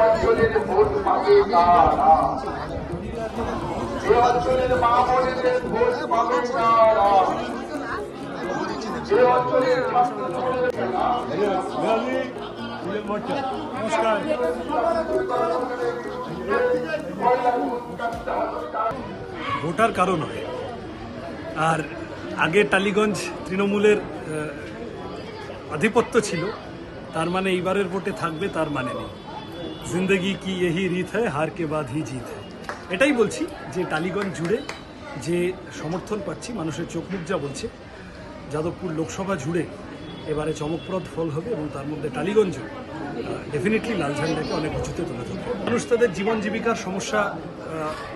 অঞ্চলের ভোট পাবে তারা, যে অঞ্চলের মা বোনেদের ভোট পাবে তারা, যে অঞ্চলের ভোটার কারণ হয়। আর আগে টালিগঞ্জ তৃণমূলের আধিপত্য ছিল, তার মানে এইবারের ভোটে থাকবে তার মানে নেই। জিন্দগি কি यही रीत है, हार के बाद ही जीत है। এটাই বলছি যে টালিগঞ্জ জুড়ে যে সমর্থন পাচ্ছি, মানুষের চোখ মুখ যা বলছে, যাদবপুর লোকসভা জুড়ে এবারে চমকপ্রদ ফল হবে এবং তার মধ্যে টালিগঞ্জ ডেফিনেটলি লাল ঝান্ডাকে অনেক উঁচুতে তুলে ধরবে। মানুষ তাদের জীবন জীবিকার সমস্যা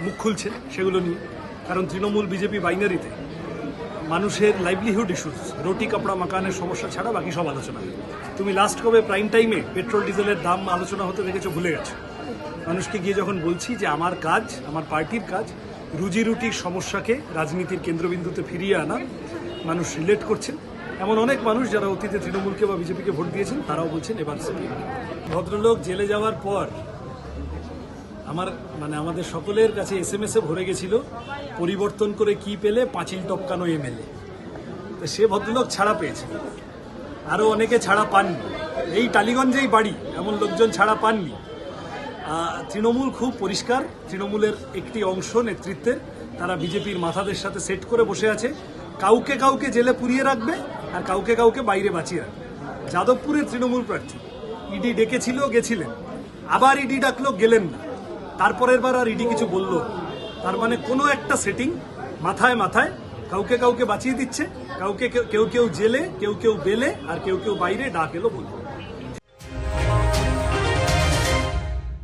মুখ খুলছে সেগুলো নিয়ে, কারণ তৃণমূল বিজেপি বাইনারিতে মানুষের লাইভলিহুড ইস্যুস, রুটি কাপড়া মাকানের সমস্যা ছাড়া বাকি সব আলোচনা হয়। তুমি লাস্ট কবে প্রাইম টাইমে পেট্রোল ডিজেলের দাম আলোচনা হতে দেখেছো? ভুলে গেছো। মানুষকে গিয়ে যখন বলছি যে আমার কাজ, আমার পার্টির কাজ রুজি রুটির সমস্যাকে রাজনীতির কেন্দ্রবিন্দুতে ফিরিয়ে আনা, মানুষ রিলেট করছেন। এমন অনেক মানুষ যারা অতীতে তৃণমূলকে বা বিজেপিকে ভোট দিয়েছেন তারাও বলছেন এবার সিপিএম। ভদ্রলোক জেলে যাওয়ার পর আমাদের সকলের কাছে SMS ভরে গেছিল, পরিবর্তন করে কি পেলে? পাঁচিল টপকানো MLA। তো সে ভদ্রলোক ছাড়া পেয়েছে, আরও অনেকে ছাড়া পাননি। এই টালিগঞ্জেই বাড়ি এমন লোকজন ছাড়া পাননি। তৃণমূল খুব পরিষ্কার, তৃণমূলের একটি অংশ নেতৃত্বের তারা বিজেপির মাথাদের সাথে সেট করে বসে আছে। কাউকে কাউকে জেলে পুরিয়ে রাখবে আর কাউকে কাউকে বাইরে বাঁচিয়ে রাখবে। যাদবপুরের তৃণমূল প্রার্থী ইডি ডেকেছিল, গেছিলেন, আবার ইডি ডাকলো, গেলেন না, তারপরের বার আর ইডি কিছু বললো। তার মানে কোনো একটা সেটিং মাথায় মাথায় কাউকে কাউকে বাঁচিয়ে দিচ্ছে, কাউকে কেউ কেউ জেলে, কেউ কেউ বেলে, আর কেউ কেউ বাইরে, ডাক এলো বলবো।